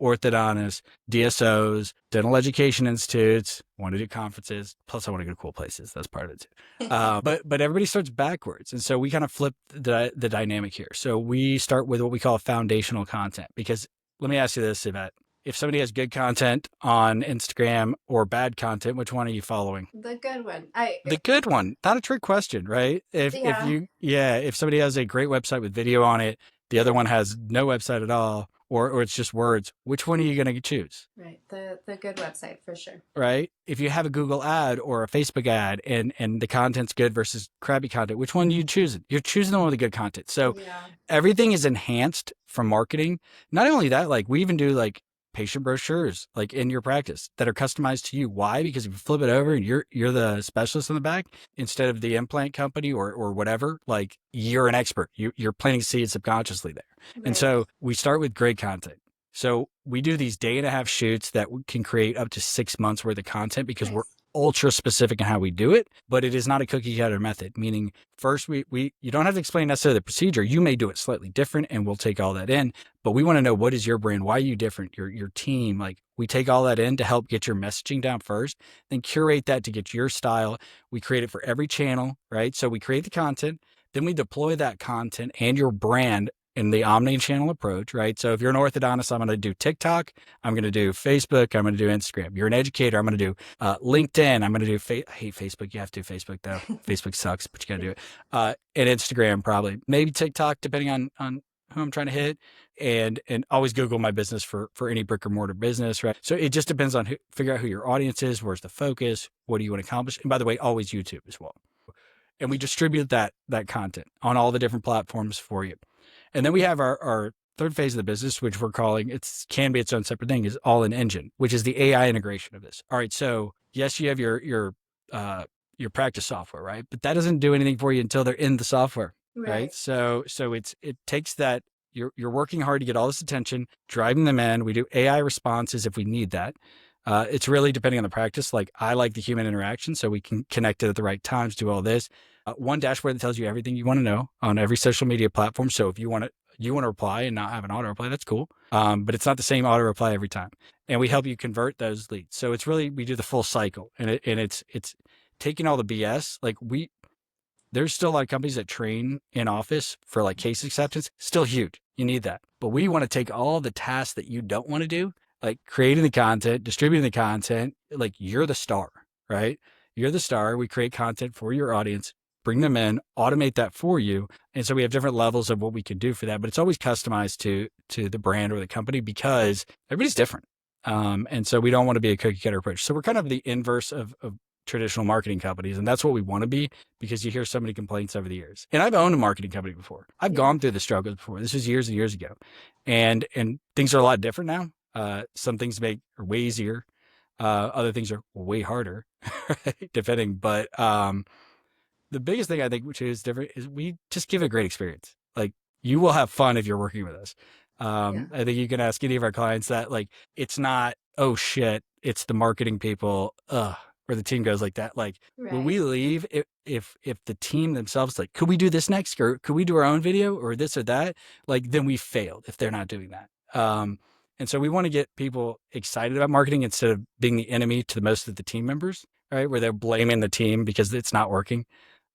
orthodontists, DSOs, dental education institutes. Want to do conferences. Plus, I want to go to cool places. That's part of it too. But everybody starts backwards, and so we kind of flip the dynamic here. So we start with what we call foundational content because let me ask you this, Yvette. If somebody has good content on Instagram or bad content, which one are you following? The good one. I The good one, not a trick question, right? Yeah. If somebody has a great website with video on it, the other one has no website at all, or it's just words, which one are you going to choose? Right. The good website for sure. Right? If you have a Google ad or a Facebook ad and the content's good versus crappy content, which one are you choosing? You're choosing the one with the good content. So Yeah. everything is enhanced from marketing. Not only that, like we even do like patient brochures like in your practice that are customized to you. Why? Because if you flip it over and you're the specialist in the back instead of the implant company or whatever, like you're an expert. You're planting seeds subconsciously there. And Right. so we start with great content. So we do these day and a half shoots that can create up to 6 months worth of content because we're Nice. ultra specific in how we do it, but it is not a cookie cutter method, meaning first we you don't have to explain necessarily the procedure. You may do it slightly different and we'll take all that in, but we want to know what is your brand? Why are you different? Your team, like we take all that in to help get your messaging down first, then curate that to get your style. We create it for every channel, right? So we create the content, then we deploy that content and your brand in the omni-channel approach, right? So if you're an orthodontist, I'm going to do TikTok, I'm going to do Facebook, I'm going to do Instagram. You're an educator, I'm going to do LinkedIn. I'm going to do, I hate Facebook. You have to do Facebook though. Facebook sucks, but you got to do it. And Instagram probably, maybe TikTok, depending on who I'm trying to hit, and always Google my business for any brick or mortar business, right? So it just depends on figure out who your audience is, where's the focus, what do you want to accomplish, and by the way, always YouTube as well. And we distribute that content on all the different platforms for you. And then we have our third phase of the business, which we're calling can be its own separate thing, is all in engine, which is the AI integration of this. All right, so yes, you have your practice software, right? But that doesn't do anything for you until they're in the software, right? Right. So it takes that you're working hard to get all this attention, driving them in. We do AI responses if we need that. It's really depending on the practice. Like I like the human interaction, so we can connect it at the right times, do all this. One dashboard that tells you everything you want to know on every social media platform. So if you want to reply and not have an auto reply, that's cool. But it's not the same auto reply every time. And we help you convert those leads. So it's really we do the full cycle, and it's taking all the BS. Like there's still a lot of companies that train in office for like case acceptance. Still huge. You need that. But we want to take all the tasks that you don't want to do, like creating the content, distributing the content. Like you're the star, right? You're the star. We create content for your audience, bring them in, automate that for you. And so we have different levels of what we can do for that, but it's always customized to the brand or the company because everybody's different. And so we don't want to be a cookie cutter approach. So we're kind of the inverse of traditional marketing companies. And that's what we want to be because you hear so many complaints over the years. And I've owned a marketing company before. I've Yeah. gone through the struggles before. This was years and years ago. And things are a lot different now. Some things are way easier. Other things are way harder, right? Depending. But the biggest thing I think, which is different, is we just give a great experience. Like you will have fun if you're working with us. Yeah. I think you can ask any of our clients that like, it's not, oh shit, it's the marketing people. Ugh, where the team goes like that. Like when we Right. leave, if the team themselves like, could we do this next, or could we do our own video or this or that? Like then we failed if they're not doing that. And so we want to get people excited about marketing instead of being the enemy to most of the team members, right? Where they're blaming the team because it's not working.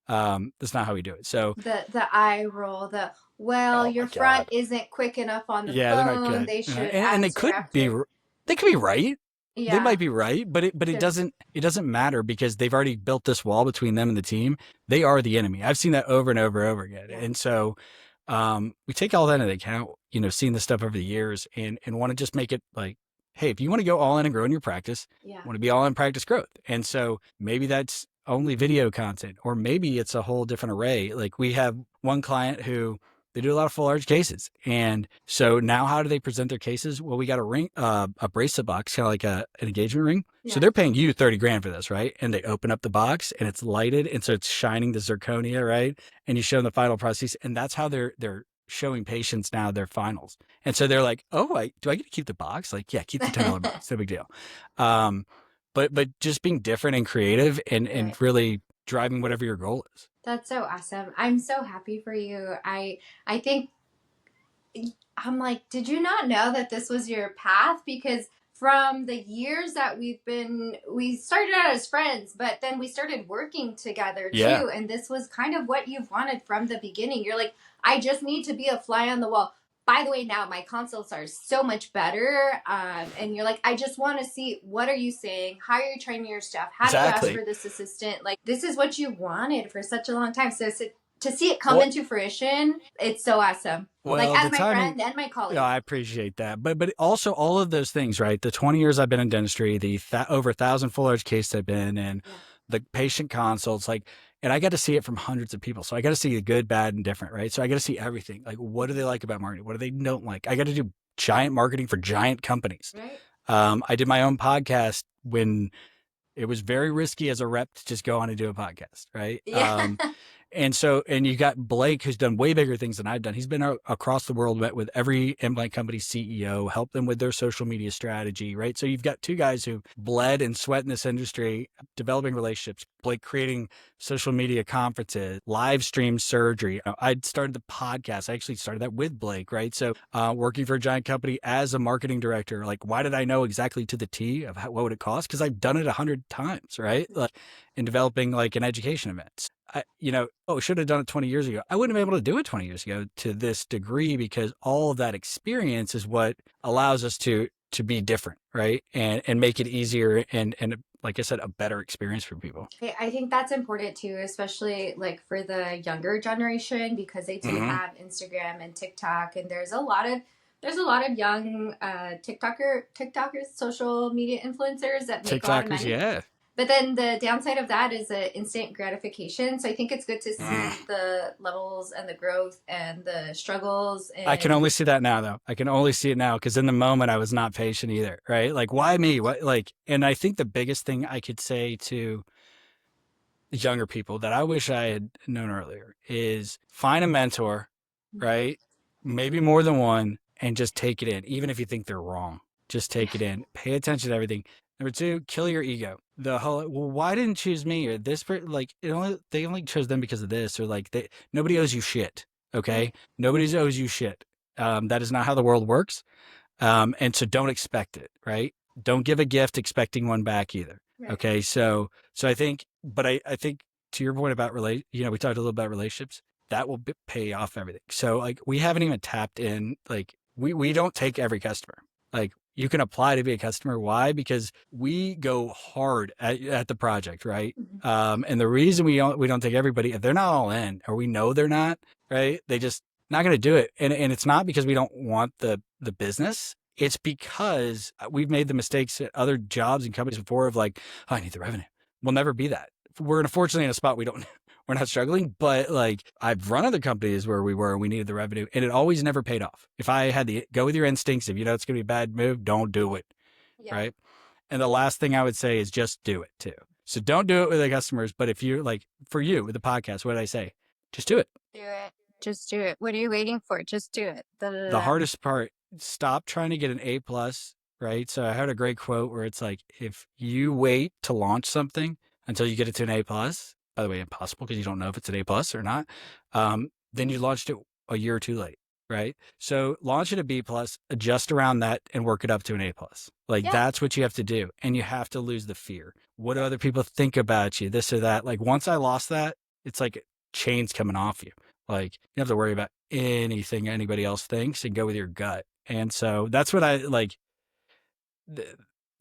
That's not how we do it. So, The eye roll, the well, oh your my front God, isn't quick enough on the yeah, they're not phone. good, They should and answer after. they could be right. They Yeah, might be right, but because it doesn't matter because they've already built this wall between them and the team. They are the enemy. I've seen that over and over and over again. yeah, And so we take all that into account, seeing this stuff over the years and want to just make it like, hey, if you want to go all in and grow in your practice, yeah, want to be all in practice growth. And so maybe that's only video content, or maybe it's a whole different array. Like we have one client who they do a lot of full arch cases. And so now how do they present their cases? Well, we got a ring, a bracelet box, kind of like an engagement ring. So yeah. they're paying you 30 grand for this, right? And they open up the box and it's lighted. And so it's shining the zirconia, right? And you show them the final process. And that's how they're showing patients now their finals. And so they're like, oh, do I get to keep the box? Like, yeah, keep the $10 box. No big deal. Um, but just being different and creative Right. and really driving whatever your goal is. That's so awesome. I'm so happy for you. I think I'm like, did you not know that this was your path? Because from the years that we started out as friends, but then we started working together Yeah, too. And this was kind of what you've wanted from the beginning. You're like, I just need to be a fly on the wall. By the way, now my consults are so much better. And you're like, I just want to see, what are you saying? How are you training your staff? How do you ask exactly. for this assistant? Like, this is what you wanted for such a long time. So to see it come Well, into fruition, it's so awesome. Like well, as the my timing, friend and my yeah, colleague. I appreciate that. But also all of those things, right? The 20 years I've been in dentistry, over 1,000 full arch cases I've been in, Yeah. the patient consults, like, and I got to see it from hundreds of people. So I got to see the good, bad, and different, right? So I got to see everything. Like, what do they like about marketing? What do they don't like? I got to do giant marketing for giant companies. Right? I did my own podcast when it was very risky as a rep to just go on and do a podcast, right? Yeah. And so, and you got Blake, who's done way bigger things than I've done. He's been across the world, met with every implant company CEO, helped them with their social media strategy, right? So you've got two guys who bled and sweat in this industry, developing relationships. Blake creating social media conferences, live stream surgery. I'd started the podcast. I actually started that with Blake, right? So working for a giant company as a marketing director, like why did I know exactly to the T of what would it cost? Because I've done it 100 times, right? Like in developing like an education event. Should have done it 20 years ago. I wouldn't have been able to do it 20 years ago to this degree because all of that experience is what allows us to be different, right? And make it easier and like I said, a better experience for people. I think that's important too, especially like for the younger generation because they too Mm-hmm. have Instagram and TikTok, and there's a lot of young TikTokers, social media influencers that make a lot of TikTokers, money. yeah. But then the downside of that is the instant gratification. So I think it's good to Mm. see the levels and the growth and the struggles I can and only see that now, though. I can only see it now because in the moment I was not patient either, right? Like, why me? What, like, and I think the biggest thing I could say to younger people that I wish I had known earlier is find a mentor, right? Maybe more than one, and just take it in, even if you think they're wrong. Just yeah, take it in. Pay attention to everything. Number two, kill your ego. The whole well, why didn't you choose me or this? Like they only chose them because of this, or like nobody owes you shit. Okay, right, nobody owes you shit. That is not how the world works. And so don't expect it, right? Don't give a gift expecting one back either. right. Okay. So I think, but I think to your point about we talked a little about relationships that will pay off everything. So like we haven't even tapped in, like we don't take every customer. Like you can apply to be a customer. Why? Because we go hard at the project, right? Mhm. And the reason we don't take everybody, if they're not all in, or we know they're not, right? They just not going to do it. And it's not because we don't want the business. It's because we've made the mistakes at other jobs and companies before of like, oh, I need the revenue. We'll never be that. We're unfortunately in a spot we're not struggling, but like I've run other companies where we needed the revenue and it always never paid off. If I had the go with your instincts, if you know it's going to be a bad move, don't do it. Yeah, Right. And the last thing I would say is just do it too. So don't do it with the customers, but if you're like, for you with the podcast, what did I say? Just do it. do it. Just do it. What are you waiting for? Just do it. Da, da, da, The da. hardest part, stop trying to get an A plus right? So I heard a great quote where it's like, if you wait to launch something until you get it to an A plus, by the way, impossible because you don't know if it's an A plus or not, then you launched it a year or too late, right? So launch it a B plus, adjust around that, and work it up to an A plus. Like Yeah. that's what you have to do, and you have to lose the fear. What do other people think about you? This or that. Like once I lost that, it's like chains coming off you. Like you don't have to worry about anything anybody else thinks and go with your gut. And so that's what I like.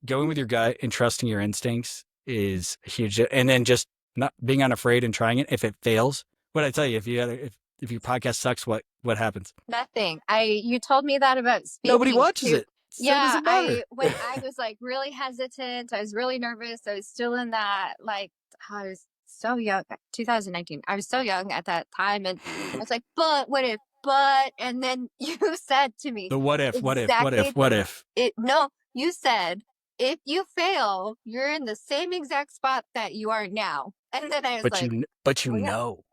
Going with your gut and trusting your instincts is huge. And then just not being unafraid and trying it. If it fails, what I tell you, if your podcast sucks, what happens? Nothing. You told me that about Nobody speaking watches too. it. So it Yeah, doesn't matter. when I was like really hesitant, I was really nervous. I was still in that like I was so young, 2019. I was so young at that time, and I was like, but what if? But and then you said to me The what if, what if, what exactly if, what if? it. No, you said if you fail, you're in the same exact spot that you are now. And then I was like, But you oh yeah, know,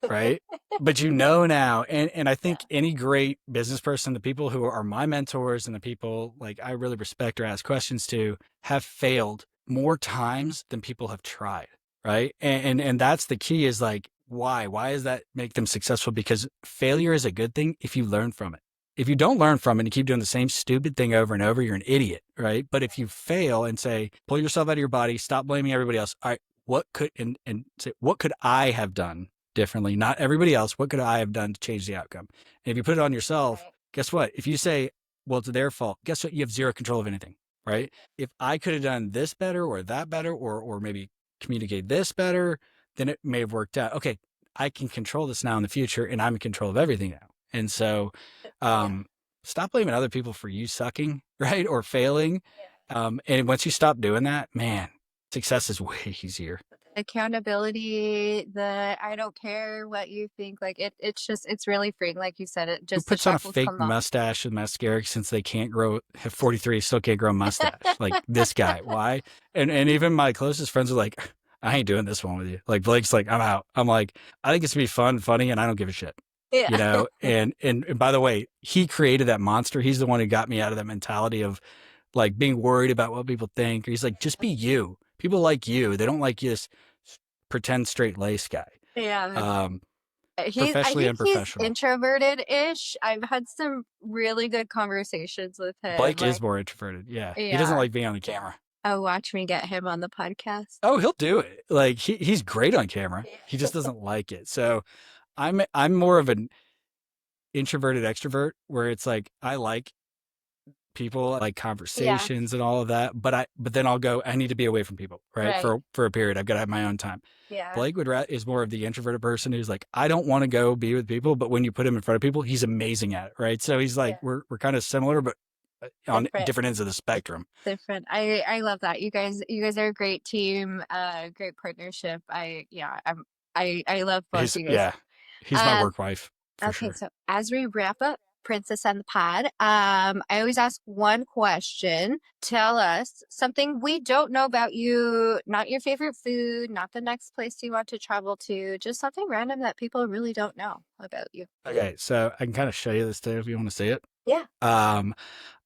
right? But you know now, and I yeah, think any great business person, the people who are my mentors and the people like I really respect or ask questions to, have failed more times than people have tried, right? And that's the key is like why? Why does that make them successful? Because failure is a good thing if you learn from it. If you don't learn from it and you keep doing the same stupid thing over and over, you're an idiot, right? But if you fail and say, pull yourself out of your body, stop blaming everybody else. All right, what could and say, what could I have done differently? Not everybody else. What could I have done to change the outcome? And if you put it on yourself, right, guess what? If you say, well, it's their fault, guess what? You have zero control of anything, right? If I could have done this better or that better, or maybe communicate this better, then it may have worked out. Okay, I can control this now in the future, and I'm in control of everything now. And so, yeah, um, stop blaming other people for you sucking, right, or failing. yeah. And once you stop doing that, man, success is way easier. Accountability, the I don't care what you think, like it's just it's really freeing, like you said, it Who just the puts on a shackles fake come off. mustache with mascara since they can't grow, have 43, still can't grow a mustache? Like this guy, why? And even my closest friends are like, I ain't doing this one with you. Like Blake's like, I'm out. I'm like, I think it's gonna be fun, funny, and I don't give a shit. You Yeah. know, and by the way, he created that monster. He's the one who got me out of that mentality of like being worried about what people think. He's like, just be you. People like you. They don't like you, this pretend straight lace guy. Yeah. Um, I Professionally think he's unprofessional. introverted-ish. I've had some really good conversations with him. Blake is Like, more introverted. Yeah. He doesn't yeah. like being on the camera. Oh, watch me get him on the podcast. Oh, he'll do it. Like he's great on camera. He Yeah. just doesn't like it. So I'm more of an introverted extrovert where it's like I like people, I like Yeah. conversations and all of that, but then I'll go, I need to be away from people, right? Right. For a period. I've got to have my own time. Yeah. Blake is more of the introverted person who's like, I don't want to go be with people, but when you put him in front of people, he's amazing at it, right? So he's like, Yeah. we're kind of similar, but on Different. different ends of the spectrum. Different. I love that. You guys are a great team, great partnership. I love both His you guys. Yeah, he's my Um, work wife for okay, sure. so as we wrap up Princess and the Pod, I always ask one question. Tell us something we don't know about you, not your favorite food, not the next place you want to travel to, just something random that people really don't know about you. Okay, so I can kind of show you this too if you want to see it. Yeah. Um,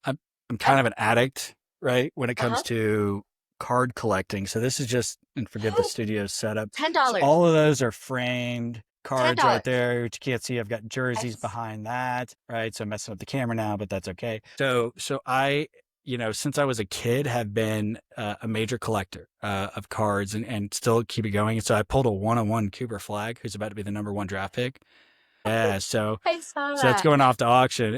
I'm I'm I, kind of an addict, right, when it comes uh-huh. to card collecting. So this is just, and forgive the studio setup. $10. So all of those are framed $10. cards right there, which you can't see. I've got jerseys Yes. behind that, right? So I'm messing up the camera now, but that's okay. So I, since I was a kid, have been a major collector of cards and still keep it going. And so I pulled a 101 Cooper Flag, who's about to be the number one draft pick. Yeah, I saw so it's that. going off to auction,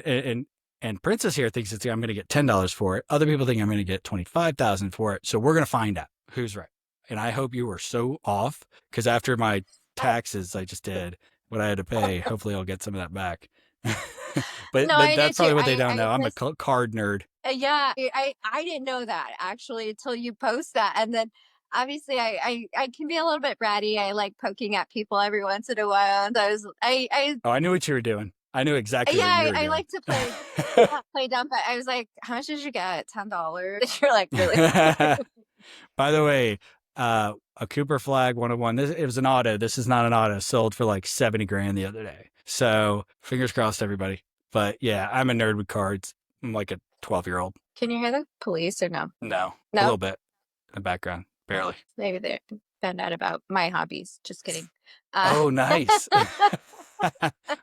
and Princess here thinks I'm going to get $10 for it. Other people think I'm going to get 25,000 for it. So we're going to find out who's right. And I hope you were so off because after my taxes I just did what I had to pay, hopefully I'll get some of that back. No, but I did that's too. probably what they don't I know. I'm a just card nerd. yeah, I didn't know that actually until you post that, and then obviously I can be a little bit bratty. I like poking at people every once in a while, and I was I Oh, I knew what you were doing. I knew exactly yeah what you were I doing. like to play play dumb, but I was like, how much did you get? $10? You're like, really? By the way, a Cooper Flag 101. It was an auto. This is not an auto. Sold for like 70 grand the other day. So fingers crossed, everybody. But yeah, I'm a nerd with cards. I'm like a 12-year-old. Can you hear the police or no? No, a No? little bit in the background, barely. Maybe they found out about my hobbies. Just kidding. Oh, nice.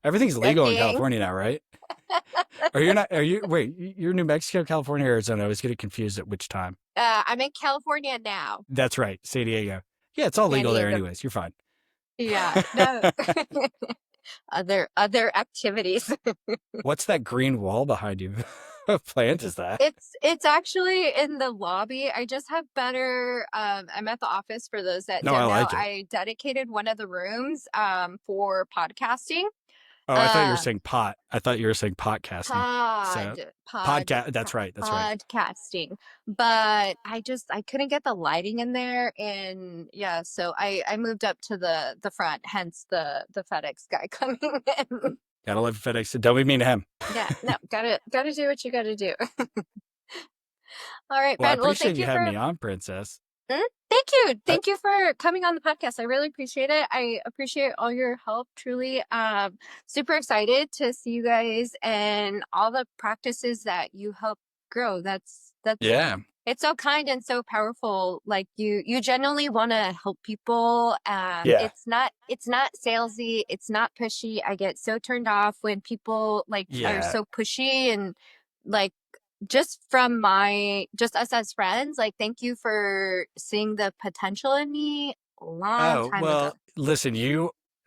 Everything's legal in Joking. California now, right? Or you're not? Are you? Wait, you're New Mexico, California, Arizona. I was getting confused at which time. I'm in California now. That's right, San Diego. Yeah, it's all San legal there, Diego. anyways. You're fine. Yeah. No. Other activities. What's that green wall behind you? What plant is that? It's actually in the lobby. I just have better I'm at the office for those that No, I don't know. like it. I dedicated one of the rooms for podcasting. Oh, I thought you were saying pot. I thought you were saying podcasting. Podcast. That's right. That's right. Podcasting. But I couldn't get the lighting in there, and yeah, so I moved up to the front, hence the FedEx guy coming in. Gotta love FedEx. Don't be mean to him. Yeah, no, gotta do what you gotta do. All right, Well, I Ben. Well, appreciate thank you you having for me on, Princess. Thank you. Thank you for coming on the podcast. I really appreciate it. I appreciate all your help, truly. Super excited to see you guys and all the practices that you help grow. That's Yeah. it's so kind and so powerful. Like you genuinely want to help people. Yeah. It's not salesy. It's not pushy. I get so turned off when people are Yeah. so pushy and like just us as friends, like thank you for seeing the potential in me a long time ago. Listen,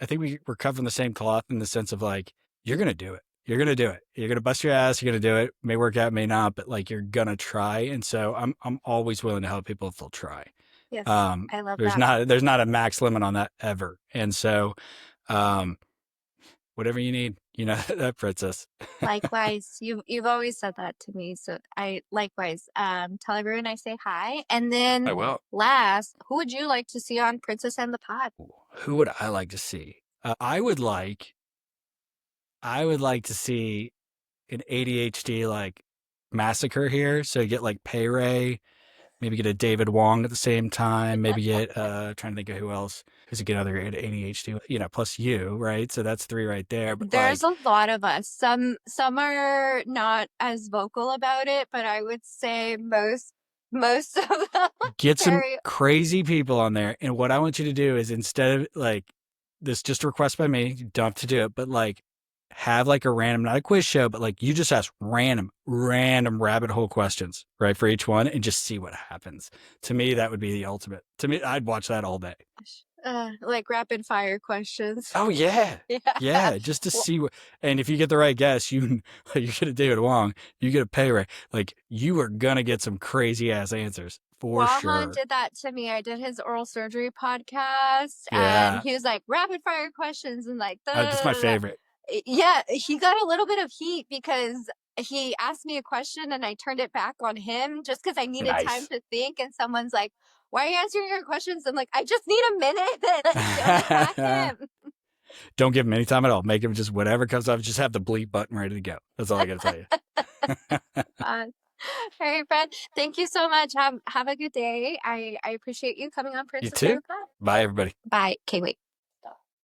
I think we're covering the same cloth in the sense of like, you're going to do it. You're going to do it. You're going to bust your ass. You're going to do it. May work out, may not, but like, you're going to try. And so I'm always willing to help people if they'll try. Yes. I love that. There's not a max limit on that ever. And so, whatever you need, that Princess. Likewise, you've always said that to me. So I likewise tell everyone I say hi. And then I will. Last, who would you like to see on Princess and the Pod? Who would I like to see? I would like to see an ADHD like massacre here. So you get like Pei Ray, maybe get a David Wong at the same time, maybe get trying to think of who else. Who's a good other ADHD, plus you, right? So that's 3 right there. But there's a lot of us. Some are not as vocal about it, but I would say most of them. Get some crazy people on there. And what I want you to do is, instead of like this, just a request by me, you don't have to do it, but like have like a random, not a quiz show, but like you just ask random rabbit hole questions, right, for each one, and just see what happens. To me, that would be the ultimate. To me, I'd watch that all day. Like rapid fire questions. Oh yeah. Yeah, just to see what. And if you get the right guess, you get a David Wong, you get a Pei Ray. Like, you are gonna get some crazy ass answers for sure. Wahan did that to me. I did his oral surgery podcast, and he was like rapid fire questions and like that's my favorite. Yeah, he got a little bit of heat because he asked me a question and I turned it back on him just because I needed time to think. And someone's like, "Why are you answering your questions?" I'm like, "I just need a minute." Don't attack him. Don't give him any time at all. Make him just whatever comes up. Just have the bleep button ready to go. That's all I got to tell you. All right, Fred. Thank you so much. Have a good day. I appreciate you coming on. You too. Bye, everybody. Bye. Okay, wait.